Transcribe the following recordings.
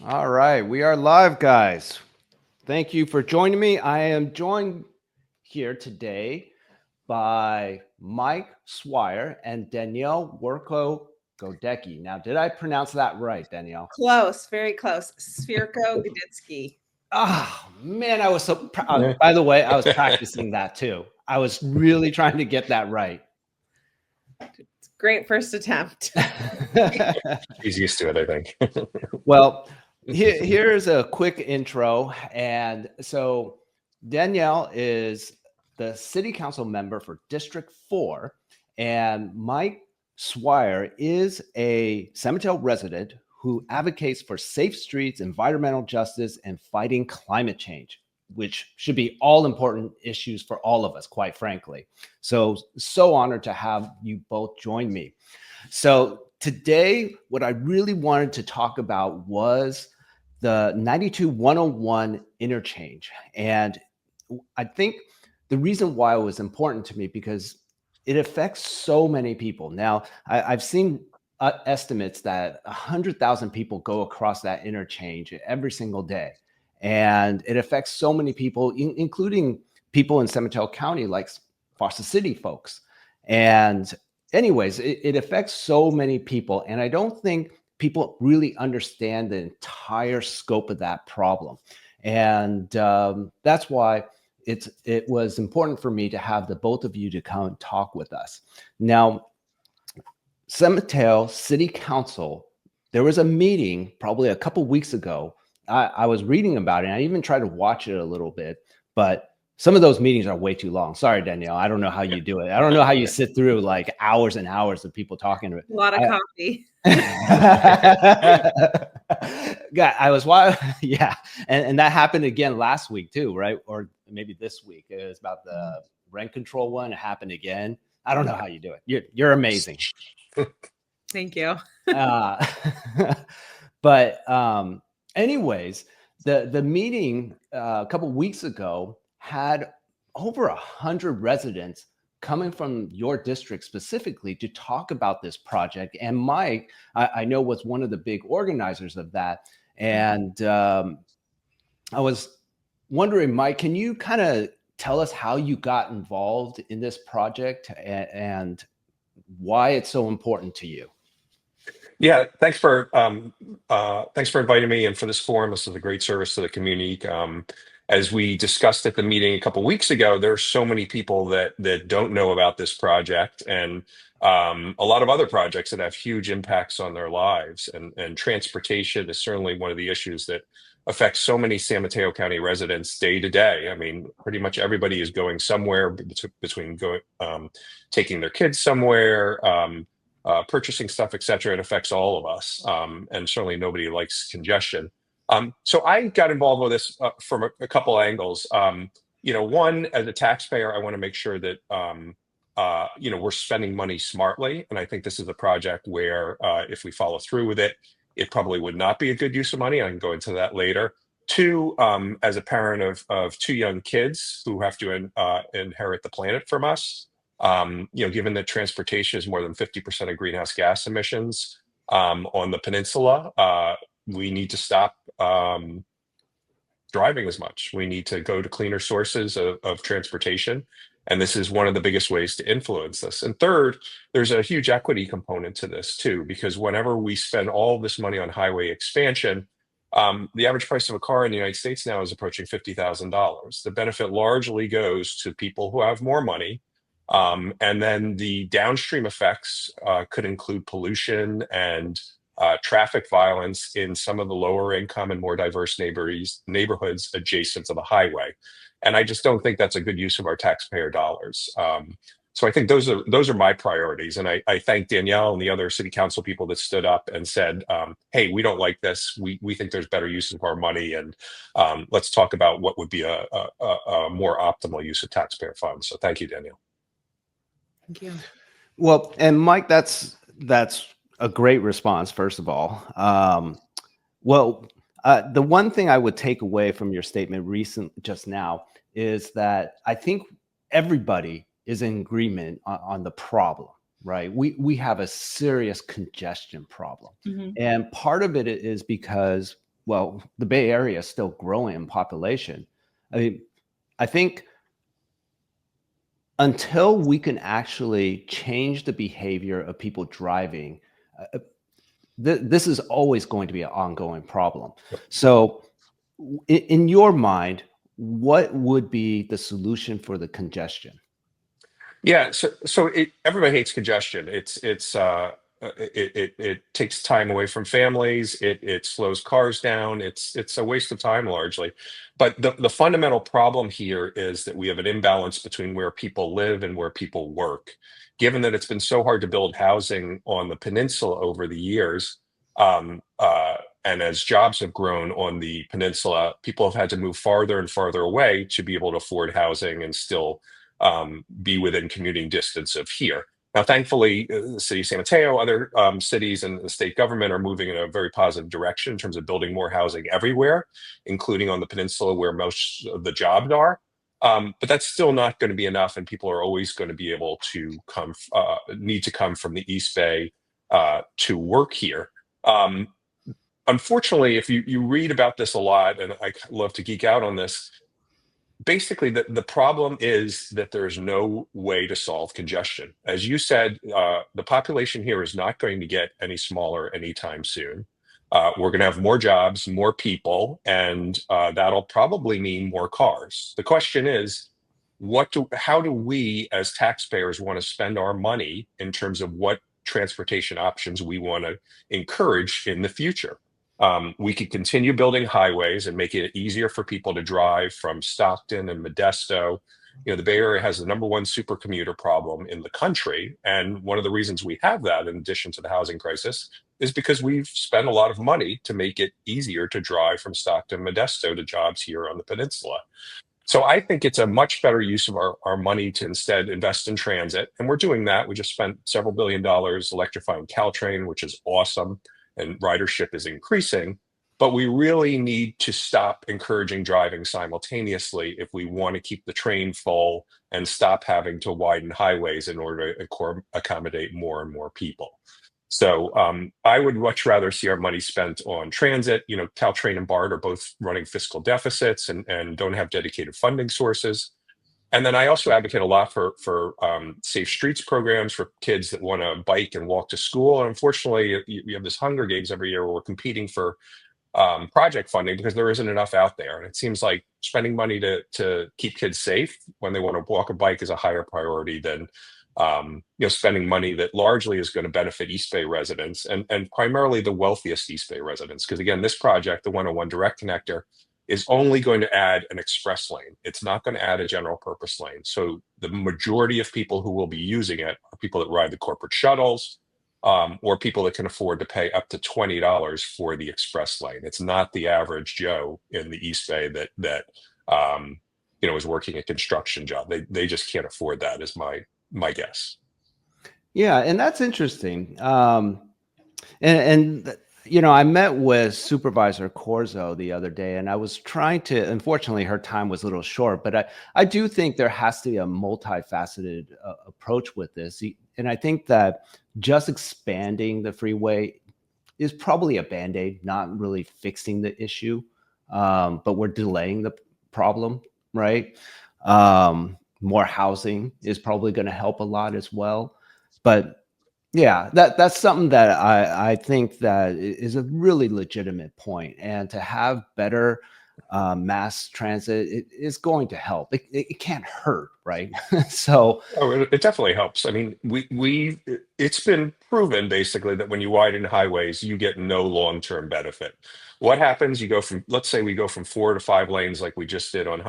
All right, we are live, guys. Thank you for joining me. I am joined here today by Mike Swire and Danielle Cwirko-Godycki. Now, did I pronounce that right, Danielle? Close, very close. Cwirko-Godycki. Oh, man, I was so proud. By the way, I was practicing that too. I was really trying to get that right. It's a great first attempt. He's used to it, I think. Well, here's a quick intro. And so Danielle is the city council member for District 4, and Mike Swire is a San Mateo resident who advocates for safe streets, environmental justice, and fighting climate change, which should be all important issues for all of us, quite frankly. So honored to have you both join me. So today, what I really wanted to talk about was the 92-101 interchange. And I think the reason why it was important to me because it affects so many people. Now, I've seen estimates that 100,000 people go across that interchange every single day. And it affects so many people, including people in San Mateo County, like Foster City folks. And anyways, it affects so many people. And I don't think people really understand the entire scope of that problem. And that's why it was important for me to have the both of you to come and talk with us. Now, San Mateo City Council, there was a meeting probably a couple weeks ago. I was reading about it, and I even tried to watch it a little bit, but some of those meetings are way too long. Sorry, Danielle. I don't know how you do it. I don't know how you sit through like hours and hours of people talking to it. A lot of coffee. Yeah, yeah. And that happened again last week too, right? Or maybe this week. It was about the rent control one. It happened again. I don't know how you do it. You're amazing. Thank you. But anyways, the meeting a couple weeks ago had over 100 residents coming from your district specifically to talk about this project. And Mike, I know, was one of the big organizers of that. And I was wondering, Mike, can you kind of tell us how you got involved in this project and why it's so important to you? Yeah, thanks for inviting me and for this forum. This is a great service to the community. As we discussed at the meeting a couple of weeks ago, there are so many people that don't know about this project and a lot of other projects that have huge impacts on their lives. And transportation is certainly one of the issues that affects so many San Mateo County residents day to day. I mean, pretty much everybody is going somewhere between taking their kids somewhere, purchasing stuff, et cetera. It affects all of us. And certainly nobody likes congestion. So I got involved with this from a couple angles. One, as a taxpayer, I want to make sure that, we're spending money smartly. And I think this is a project where if we follow through with it, it probably would not be a good use of money. I can go into that later. Two, as a parent of two young kids who have to inherit the planet from us, given that transportation is more than 50% of greenhouse gas emissions on the peninsula, we need to stop driving as much. We need to go to cleaner sources of transportation. And this is one of the biggest ways to influence this. And third, there's a huge equity component to this too, because whenever we spend all this money on highway expansion, the average price of a car in the United States now is approaching $50,000. The benefit largely goes to people who have more money. And then the downstream effects could include pollution and traffic violence in some of the lower income and more diverse neighborhoods adjacent to the highway. And I just don't think that's a good use of our taxpayer dollars. So I think those are my priorities. And I thank Danielle and the other city council people that stood up and said, hey, we don't like this. We think there's better use of our money. And let's talk about what would be a more optimal use of taxpayer funds. So thank you, Danielle. Thank you. Well, and Mike, that's a great response, first of all. The one thing I would take away from your statement just now is that I think everybody is in agreement on the problem, right? We have a serious congestion problem. Mm-hmm. And part of it is because well, the Bay Area is still growing in population. I mean, I think until we can actually change the behavior of people driving, this is always going to be an ongoing problem. So, in your mind, what would be the solution for the congestion? Yeah, everybody hates congestion. It takes time away from families. It slows cars down. It's a waste of time largely. But the fundamental problem here is that we have an imbalance between where people live and where people work. Given that it's been so hard to build housing on the peninsula over the years, and as jobs have grown on the peninsula, people have had to move farther and farther away to be able to afford housing and still be within commuting distance of here. Now, thankfully, the city of San Mateo, other cities and the state government are moving in a very positive direction in terms of building more housing everywhere, including on the peninsula where most of the jobs are. But that's still not going to be enough, and people are always going to be able to need to come from the East Bay to work here. Unfortunately, if you read about this a lot, and I love to geek out on this, basically the problem is that there's no way to solve congestion. As you said, the population here is not going to get any smaller anytime soon. We're going to have more jobs, more people, and that'll probably mean more cars. The question is, how do we as taxpayers want to spend our money in terms of what transportation options we want to encourage in the future? We could continue building highways and make it easier for people to drive from Stockton and Modesto. The Bay Area has the #1 super commuter problem in the country. And one of the reasons we have that, in addition to the housing crisis, is because we've spent a lot of money to make it easier to drive from Stockton, Modesto to jobs here on the peninsula. So I think it's a much better use of our money to instead invest in transit. And we're doing that. We just spent several $1 billion electrifying Caltrain, which is awesome, and ridership is increasing. But we really need to stop encouraging driving simultaneously if we want to keep the train full and stop having to widen highways in order to accommodate more and more people. So I would much rather see our money spent on transit. Caltrain and BART are both running fiscal deficits and don't have dedicated funding sources. And then I also advocate a lot for safe streets programs for kids that want to bike and walk to school. And unfortunately, you have this Hunger Games every year where we're competing for project funding because there isn't enough out there. And it seems like spending money to keep kids safe when they want to walk or bike is a higher priority than spending money that largely is going to benefit East Bay residents and primarily the wealthiest East Bay residents. Because again, this project, the 101 Direct Connector, is only going to add an express lane. It's not going to add a general purpose lane. So the majority of people who will be using it are people that ride the corporate shuttles, or people that can afford to pay up to $20 for the express lane. It's not the average Joe in the East Bay that is working a construction job. They just can't afford that, is my guess. Yeah, and that's interesting. I met with Supervisor Corzo the other day, and I was trying to, unfortunately, her time was a little short, but I do think there has to be a multifaceted approach with this. And I think that just expanding the freeway is probably a Band-Aid, not really fixing the issue, but we're delaying the problem, right? More housing is probably going to help a lot as well. But yeah, that's something that I think that is a really legitimate point. And to have better mass transit is going to help. It can't hurt, right? So it definitely helps. I mean, it's been proven basically that when you widen highways, you get no long-term benefit. What happens? Let's say we go from 4 to 5 lanes like we just did on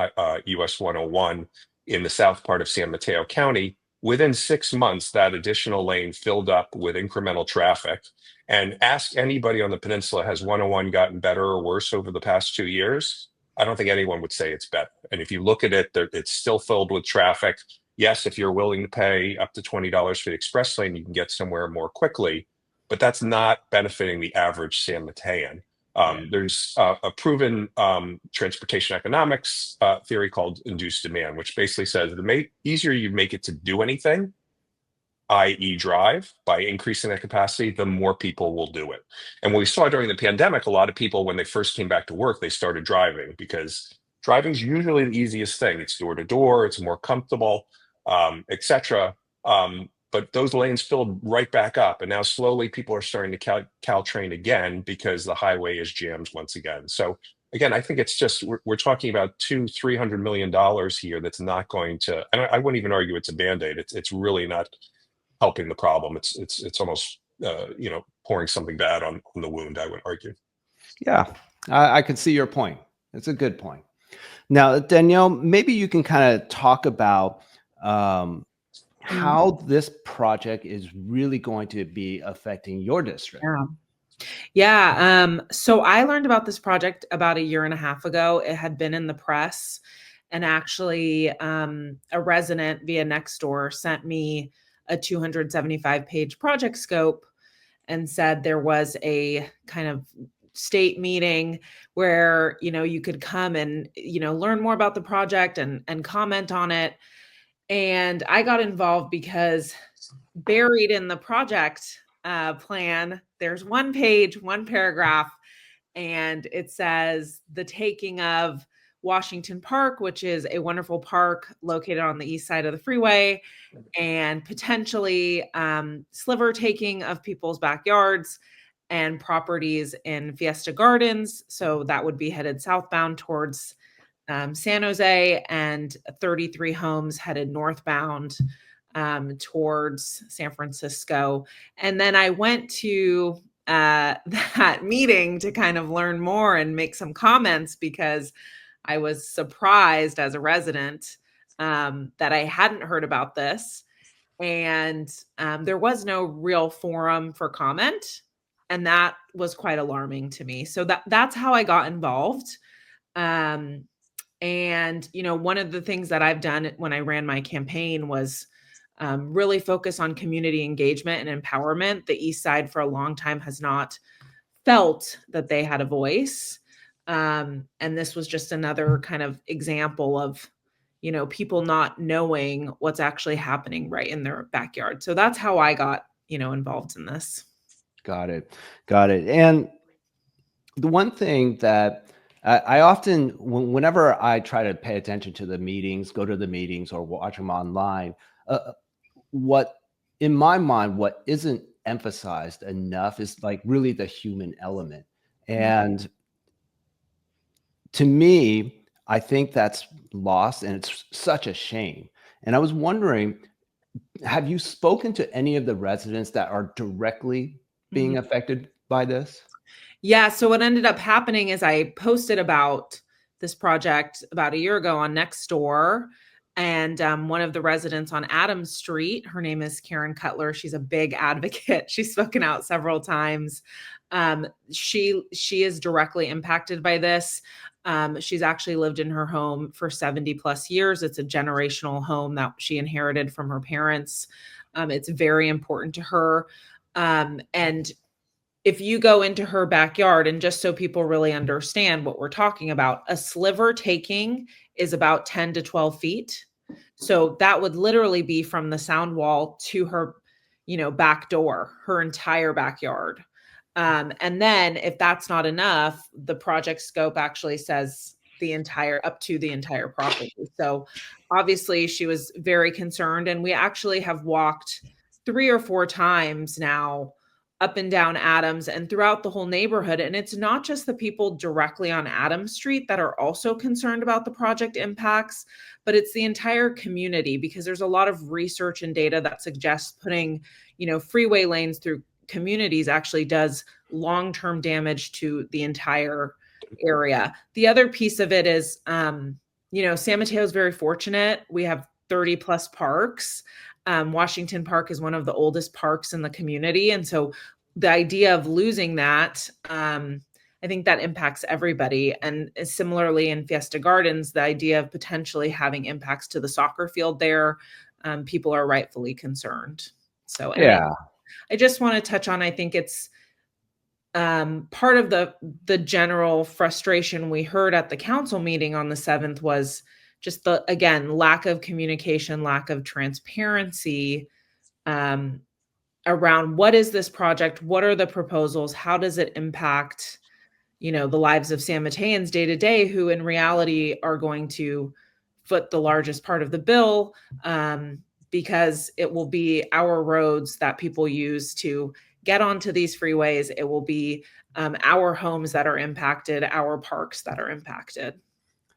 US 101 in the south part of San Mateo County. Within 6 months, that additional lane filled up with incremental traffic. And ask anybody on the peninsula, has 101 gotten better or worse over the past 2 years? I don't think anyone would say it's better. And if you look at it, it's still filled with traffic. Yes, if you're willing to pay up to $20 for the express lane, you can get somewhere more quickly, but that's not benefiting the average San Matean. There's a proven transportation economics theory called induced demand, which basically says the easier you make it to do anything, i.e. drive, by increasing that capacity, the more people will do it. And what we saw during the pandemic, a lot of people, when they first came back to work, they started driving because driving is usually the easiest thing. It's door to door, it's more comfortable, etc. But those lanes filled right back up. And now slowly people are starting to Caltrain again because the highway is jammed once again. So again, I think it's just, we're talking about $200-300 million here that's not going to, and I wouldn't even argue it's a Band-Aid. It's really not helping the problem. It's almost pouring something bad on the wound, I would argue. Yeah, I can see your point. It's a good point. Now, Danielle, maybe you can kind of talk about how this project is really going to be affecting your district. Yeah. So I learned about this project about 1.5 years ago. It had been in the press, and actually a resident via Nextdoor sent me a 275-page project scope and said there was a kind of state meeting where, you could come and, learn more about the project and comment on it. And I got involved because buried in the project plan, there's one page, one paragraph, and it says the taking of Washington Park, which is a wonderful park located on the east side of the freeway, and potentially sliver taking of people's backyards and properties in Fiesta Gardens. So that would be headed southbound towards San Jose, and 33 homes headed northbound towards San Francisco. And then I went to that meeting to kind of learn more and make some comments because I was surprised as a resident that I hadn't heard about this. And there was no real forum for comment. And that was quite alarming to me. So that's how I got involved. And, one of the things that I've done when I ran my campaign was really focus on community engagement and empowerment. The East Side for a long time has not felt that they had a voice. And this was just another kind of example of, people not knowing what's actually happening right in their backyard. So that's how I got, involved in this. Got it. And the one thing that I often, whenever I try to pay attention to the meetings, go to the meetings or watch them online, what in my mind, what isn't emphasized enough is like really the human element. And to me, I think that's lost, and it's such a shame. And I was wondering, have you spoken to any of the residents that are directly being affected by this? Yeah. So what ended up happening is I posted about this project about 1 year ago on Nextdoor, and one of the residents on Adams Street, her name is Karen Cutler. She's a big advocate. She's spoken out several times. She is directly impacted by this. She's actually lived in her home for 70 plus years. It's a generational home that she inherited from her parents. It's very important to her. And if you go into her backyard, and just so people really understand what we're talking about, a sliver taking is about 10 to 12 feet. So that would literally be from the sound wall to her, back door, her entire backyard. And then if that's not enough, the project scope actually says up to the entire property. So obviously she was very concerned, and we actually have walked 3 or 4 times now up and down Adams and throughout the whole neighborhood. And it's not just the people directly on Adams Street that are also concerned about the project impacts, but it's the entire community, because there's a lot of research and data that suggests putting, freeway lanes through communities actually does long-term damage to the entire area. The other piece of it is, San Mateo is very fortunate. We have 30 plus parks. Washington Park is one of the oldest parks in the community. And so the idea of losing that, I think that impacts everybody. And similarly in Fiesta Gardens, the idea of potentially having impacts to the soccer field there, people are rightfully concerned. So Yeah. I just want to touch on, I think it's part of the general frustration we heard at the council meeting on the 7th was just again, lack of communication, lack of transparency um, around what is this project? What are the proposals? How does it impact, the lives of San Mateans day to day, who in reality are going to foot the largest part of the bill, because it will be our roads that people use to get onto these freeways. It will be our homes that are impacted, our parks that are impacted.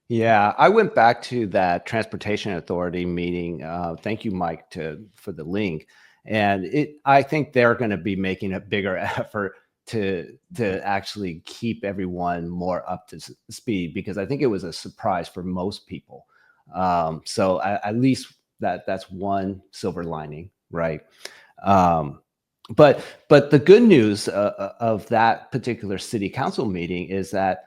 Yeah, I went back to that Transportation Authority meeting. Thank you, Mike, for the link. And I think they're going to be making a bigger effort to actually keep everyone more up to speed, because I think it was a surprise for most people. So at least that's one silver lining, right? But the good news of that particular city council meeting is that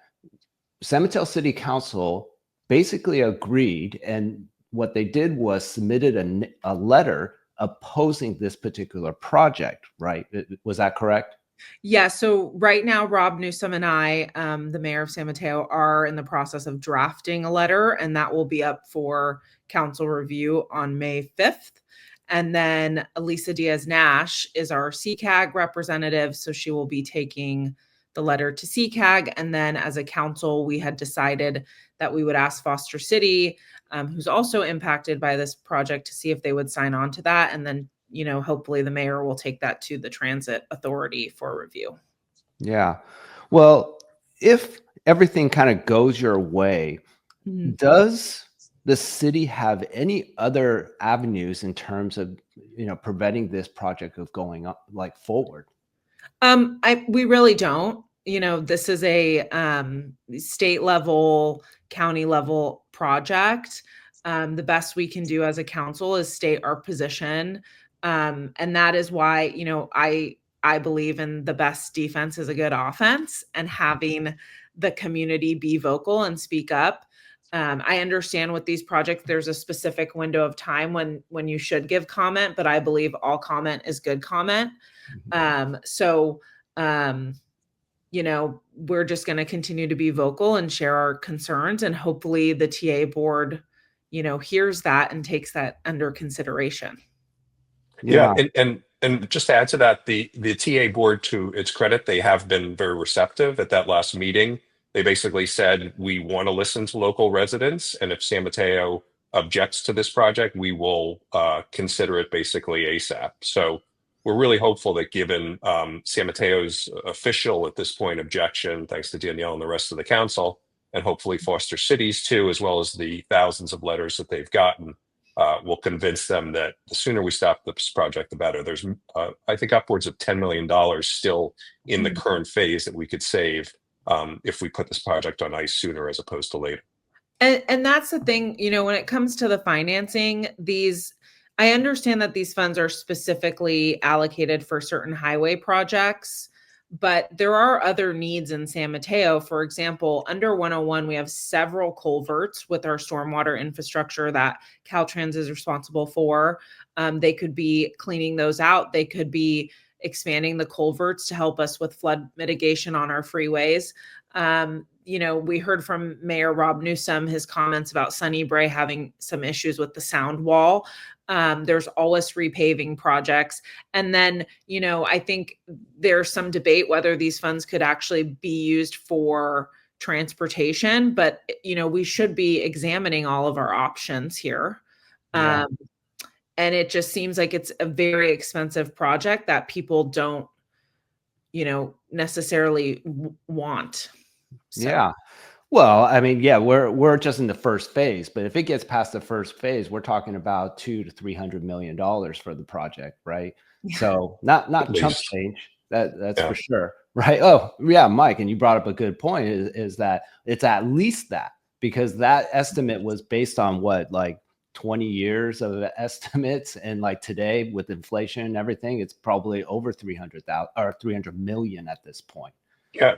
San Mateo City Council basically agreed, and what they did was submitted a letter opposing this particular project, right? Was that correct? Yeah, so right now, Rob Newsom and I, the mayor of San Mateo, are in the process of drafting a letter, and that will be up for council review on May 5th. And then Elisa Diaz-Nash is our CCAG representative, so she will be taking the letter to CCAG. And then as a council, we had decided that we would ask Foster City, who's also impacted by this project, to see if they would sign on to that. And then, hopefully the mayor will take that to the transit authority for review. Yeah. Well, if everything kind of goes your way, does the city have any other avenues in terms of, preventing this project of going up forward? We really don't. This is a state level, county level project. The best we can do as a council is state our position. And that is why, I believe in the best defense is a good offense, and having the community be vocal and speak up. I understand with these projects, there's a specific window of time when you should give comment, but I believe all comment is good comment. We're just going to continue to be vocal and share our concerns, and hopefully the TA board, hears that and takes that under consideration. Yeah, and just to add to that, the TA board, to its credit, they have been very receptive. At that last meeting, they basically said, we want to listen to local residents, and if San Mateo objects to this project, we will consider it basically ASAP. So we're really hopeful that, given San Mateo's official at this point objection, thanks to Danielle and the rest of the council, and hopefully Foster Cities too, as well as the thousands of letters that they've gotten, will convince them that the sooner we stop this project, the better. There's, I think, upwards of $10 million still in the current phase that we could save if we put this project on ice sooner as opposed to later. And that's the thing, when it comes to the financing, I understand that these funds are specifically allocated for certain highway projects, but there are other needs in San Mateo. For example, under 101, we have several culverts with our stormwater infrastructure that Caltrans is responsible for. They could be cleaning those out. They could be expanding the culverts to help us with flood mitigation on our freeways. We heard from Mayor Rob Newsom, his comments about Sunnybrae having some issues with the sound wall. There's always repaving projects. And then, I think there's some debate whether these funds could actually be used for transportation, but, we should be examining all of our options here. Yeah. And it just seems like it's a very expensive project that people don't, necessarily want. So. Yeah. Well, I mean, yeah, we're just in the first phase, but if it gets past the first phase, we're talking about $200 to $300 million for the project, right? Yeah. So not chump least. change. That's for sure, right? Oh, yeah, Mike, and you brought up a good point. Is that it's at least that, because that estimate was based on what, 20 years of estimates, and today with inflation and everything, it's probably over 300,000 or 300 million at this point. Yeah,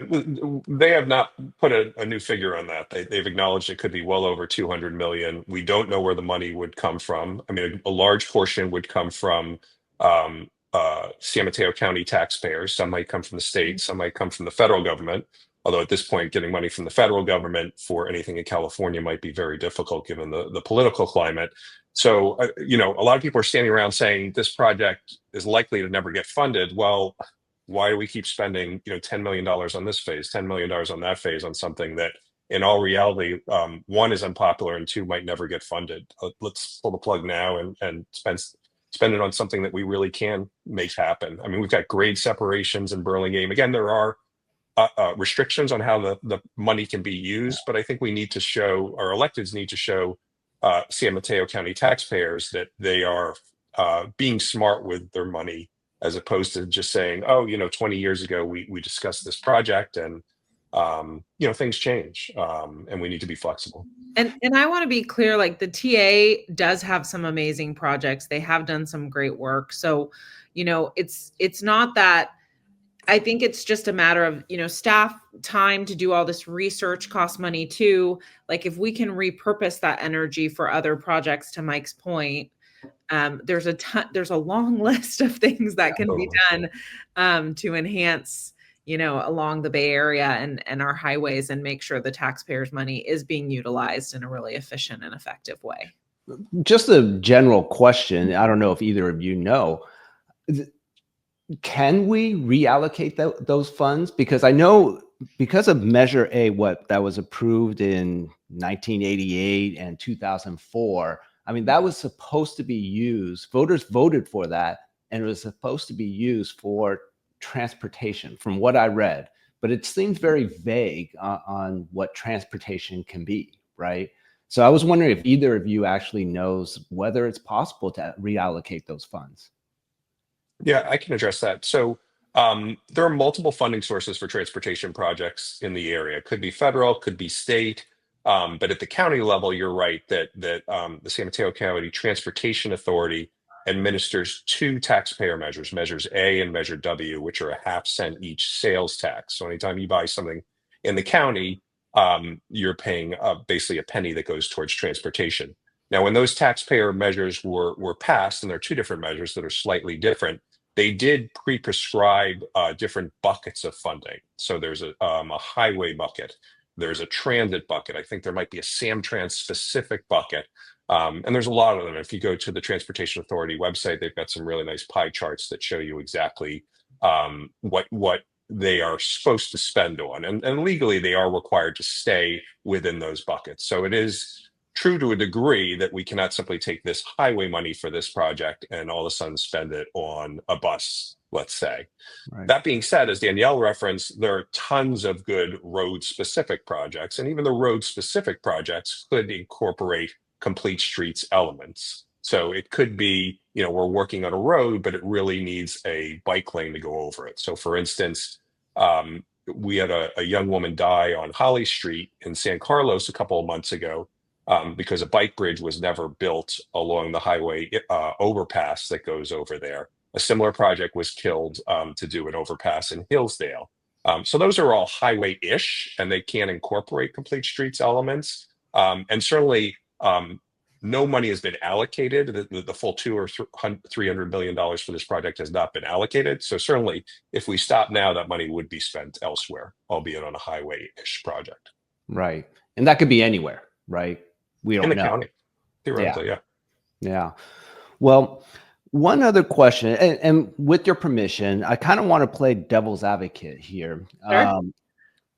they have not put a new figure on that. They've acknowledged it could be well over 200 million. We don't know where the money would come from. I mean, a large portion would come from San Mateo County taxpayers. Some might come from the state, some might come from the federal government. Although at this point, getting money from the federal government for anything in California might be very difficult given the political climate. So, you know, a lot of people are standing around saying this project is likely to never get funded. Well, why do we keep spending, you know, $10 million on this phase, $10 million on that phase on something that in all reality, one is unpopular and two might never get funded? Let's pull the plug now and spend it on something that we really can make happen. I mean, we've got grade separations in Burlingame. Again, there are restrictions on how the money can be used, but I think we need to show, our electeds need to show San Mateo County taxpayers that they are being smart with their money, as opposed to just saying, oh, you know, 20 years ago, we discussed this project and, you know, things change and we need to be flexible. And I want to be clear, like the TA does have some amazing projects. They have done some great work. So, you know, it's not that. I think it's just a matter of, you know, staff time to do all this research costs money too. Like if we can repurpose that energy for other projects, to Mike's point, there's a long list of things that can be done to enhance, you know, along the Bay Area and our highways, and make sure the taxpayers' money is being utilized in a really efficient and effective way. Just a general question. I don't know if either of you know. Can we reallocate those funds? Because I know because of Measure A, that was approved in 1988 and 2004, I mean, that was supposed to be used, voters voted for that, and it was supposed to be used for transportation from what I read, but it seems very vague on what transportation can be, right? So I was wondering if either of you actually knows whether it's possible to reallocate those funds. Yeah, I can address that. So there are multiple funding sources for transportation projects in the area. Could be federal, could be state, but at the county level, you're right that the San Mateo County Transportation Authority administers two taxpayer measures, Measures A and Measure W, which are a half-cent each sales tax. So anytime you buy something in the county, you're paying basically a penny that goes towards transportation. Now, when those taxpayer measures were passed, and there are two different measures that are slightly different, they did pre-prescribe different buckets of funding. So there's a highway bucket, there's a transit bucket. I think there might be a Samtrans specific bucket, and there's a lot of them. If you go to the Transportation Authority website, they've got some really nice pie charts that show you exactly what they are supposed to spend on, and legally they are required to stay within those buckets. So it is true to a degree that we cannot simply take this highway money for this project and all of a sudden spend it on a bus, let's say. Right. That being said, as Danielle referenced, there are tons of good road-specific projects, and even the road-specific projects could incorporate complete streets elements. So it could be, you know, we're working on a road, but it really needs a bike lane to go over it. So for instance, we had a young woman die on Holly Street in San Carlos a couple of months ago, because a bike bridge was never built along the highway overpass that goes over there. A similar project was killed to do an overpass in Hillsdale. So those are all highway-ish, and they can incorporate complete streets elements. And certainly, no money has been allocated. The full $200 or $300 million for this project has not been allocated. So certainly, if we stop now, that money would be spent elsewhere, albeit on a highway-ish project. Right, and that could be anywhere, right? We don't know. In the county, theoretically, yeah. Yeah. Well, one other question, and with your permission, I kind of want to play devil's advocate here. Sure.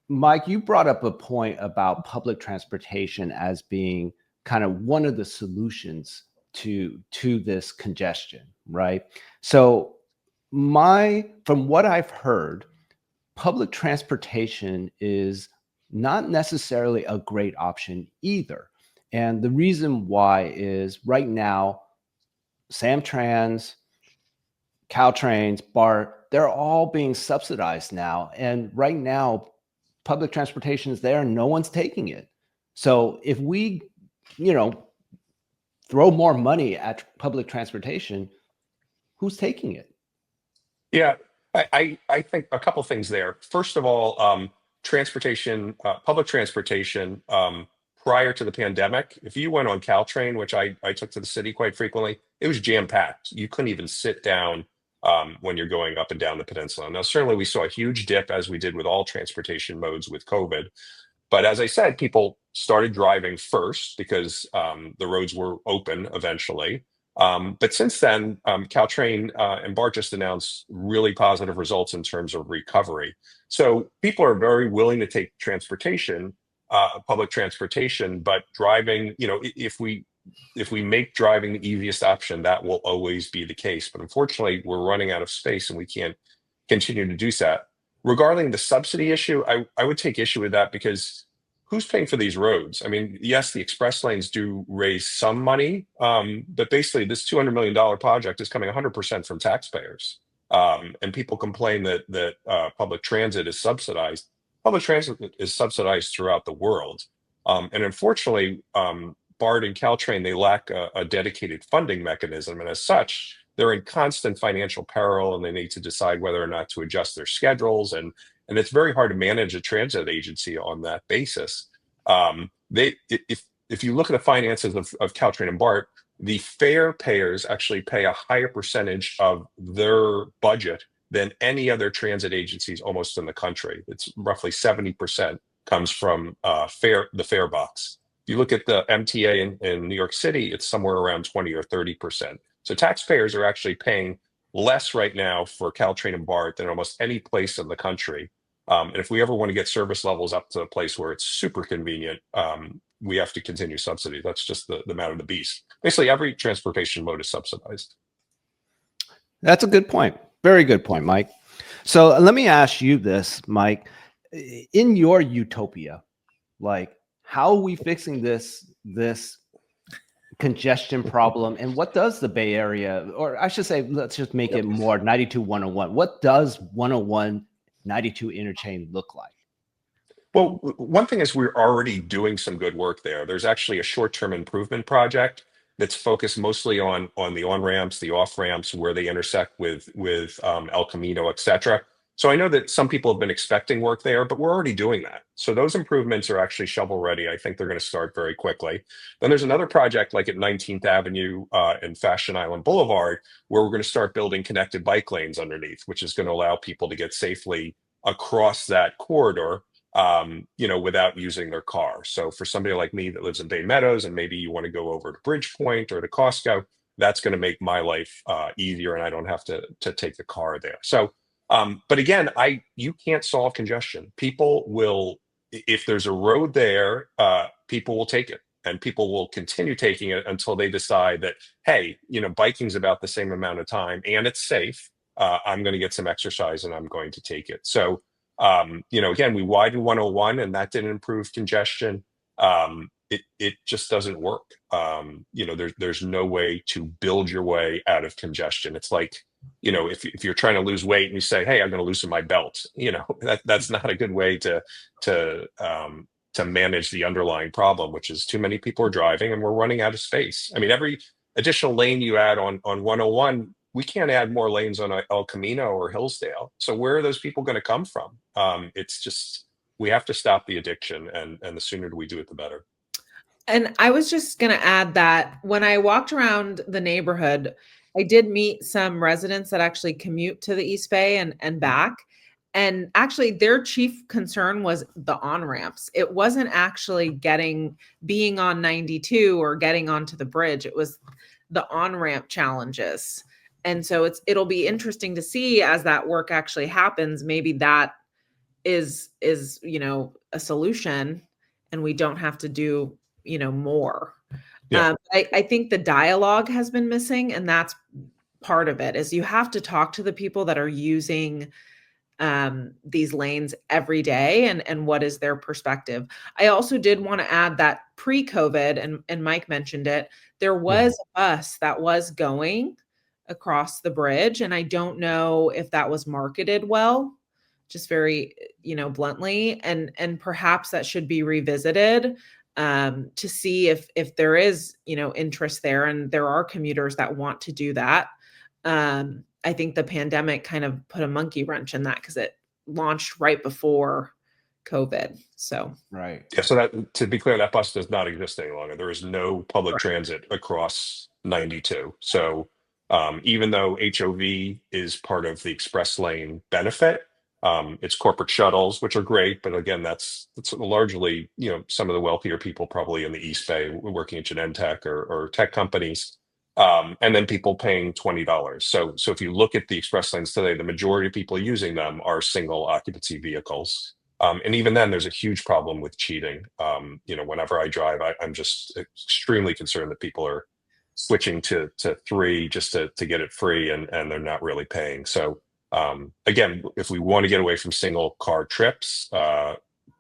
Mike, you brought up a point about public transportation as being kind of one of the solutions to this congestion, right? So from what I've heard, public transportation is not necessarily a great option either. And the reason why is right now, Samtrans, Caltrains, BART, they're all being subsidized now. And right now, public transportation is there and no one's taking it. So if we, you know, throw more money at public transportation, who's taking it? Yeah, I think a couple things there. First of all, transportation, public transportation, prior to the pandemic, if you went on Caltrain, which I took to the city quite frequently, it was jam-packed. You couldn't even sit down when you're going up and down the peninsula. Now, certainly we saw a huge dip, as we did with all transportation modes with COVID. But as I said, people started driving first because the roads were open eventually. But since then, Caltrain and BART just announced really positive results in terms of recovery. So people are very willing to take transportation, public transportation, but driving, if we make driving the easiest option, that will always be the case. But unfortunately, we're running out of space and we can't continue to do that. Regarding the subsidy issue, I would take issue with that because who's paying for these roads? I mean, yes, the express lanes do raise some money, but basically this $200 million project is coming 100% from taxpayers. And people complain that public transit is subsidized. Public transit is subsidized throughout the world. And unfortunately, BART and Caltrain, they lack a dedicated funding mechanism. And as such, they're in constant financial peril and they need to decide whether or not to adjust their schedules. And it's very hard to manage a transit agency on that basis. If you look at the finances of Caltrain and BART, the fare payers actually pay a higher percentage of their budget than any other transit agencies almost in the country. It's roughly 70% comes from the fare box. If you look at the MTA in New York City, it's somewhere around 20 or 30%. So taxpayers are actually paying less right now for Caltrain and BART than almost any place in the country. And if we ever want to get service levels up to a place where it's super convenient, we have to continue subsidy. That's just the amount of the beast. Basically, every transportation mode is subsidized. That's a good point. Very good point, Mike. So let me ask you this, Mike. In your utopia, like, how are we fixing this congestion problem, and what does the Bay Area, or I should say, let's just make it more 92-101. What does 101-92 interchange look like? Well, one thing is we're already doing some good work there. There's actually a short-term improvement project that's focused mostly on the on-ramps, the off-ramps, where they intersect with El Camino, et cetera. So I know that some people have been expecting work there, but we're already doing that. So those improvements are actually shovel ready. I think they're going to start very quickly. Then there's another project like at 19th Avenue and Fashion Island Boulevard, where we're going to start building connected bike lanes underneath, which is going to allow people to get safely across that corridor, without using their car. So for somebody like me that lives in Bay Meadows and maybe you want to go over to Bridgepoint or to Costco, that's going to make my life easier and I don't have to take the car there. So but again, you can't solve congestion. People will, if there's a road there, people will take it, and people will continue taking it until they decide that, hey, biking's about the same amount of time and it's safe. I'm going to get some exercise and I'm going to take it. So, again, we widened 101 and that didn't improve congestion. It just doesn't work. There's no way to build your way out of congestion. It's like, if you're trying to lose weight and you say, hey, I'm going to loosen my belt, that's not a good way to manage the underlying problem, which is too many people are driving and we're running out of space. I mean, every additional lane you add on 101, we can't add more lanes on El Camino or Hillsdale. So where are those people going to come from? It's just, we have to stop the addiction, and the sooner we do it, the better. And I was just going to add that when I walked around the neighborhood, I did meet some residents that actually commute to the East Bay and back. And actually their chief concern was the on-ramps. It wasn't actually being on 92 or getting onto the bridge. It was the on-ramp challenges. And so it'll be interesting to see as that work actually happens. Maybe that is a solution and we don't have to do more. Yeah. I think the dialogue has been missing, and that's part of it, is you have to talk to the people that are using these lanes every day and what is their perspective. I also did want to add that pre-COVID, and Mike mentioned it, there was a bus that was going across the bridge, and I don't know if that was marketed well, just very, bluntly, and perhaps that should be revisited to see if there is, interest there, and there are commuters that want to do that. I think the pandemic kind of put a monkey wrench in that because it launched right before COVID. So right. Yeah. So that, to be clear, that bus does not exist any longer. There is no public transit across 92. So Even though HOV is part of the express lane benefit, it's corporate shuttles, which are great, but again, that's largely, some of the wealthier people probably in the East Bay working at Genentech or tech companies, and then people paying $20. So if you look at the express lanes today, the majority of people using them are single occupancy vehicles. And even then, there's a huge problem with cheating. Whenever I drive, I'm just extremely concerned that people are switching to 3 just to get it free, and they're not really paying. So again, if we want to get away from single car trips,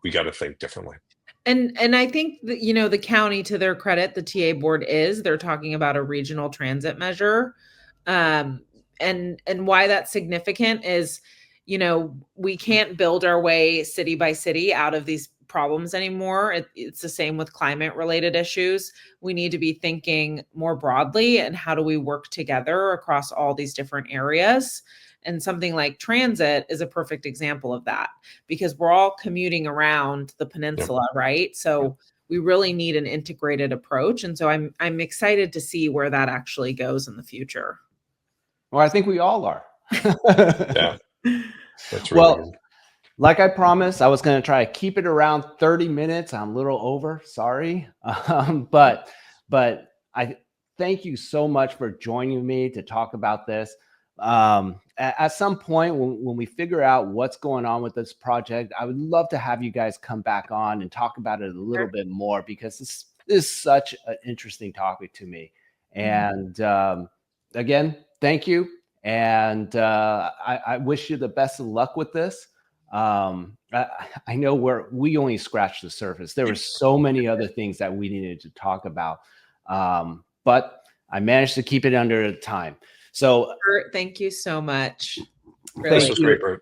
we got to think differently. And I think that, the county, to their credit, the TA board they're talking about a regional transit measure. And why that's significant is, we can't build our way city by city out of these problems anymore. It's the same with climate related issues. We need to be thinking more broadly, and how do we work together across all these different areas? And something like transit is a perfect example of that, because we're all commuting around the peninsula, right? So we really need an integrated approach. And so I'm excited to see where that actually goes in the future. Well, I think we all are. Yeah, that's really good. Like I promised, I was going to try to keep it around 30 minutes. I'm a little over, sorry. But I thank you so much for joining me to talk about this. At some point when we figure out what's going on with this project, I would love to have you guys come back on and talk about it a little bit more, because this is such an interesting topic to me. And again, thank you. And I wish you the best of luck with this. I know we only scratched the surface. There were so many other things that we needed to talk about, but I managed to keep it under time. So Burt, thank you so much. This was great, Burt.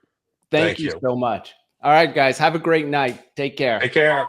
Thank you so much. All right, guys, have a great night. Take care. Take care.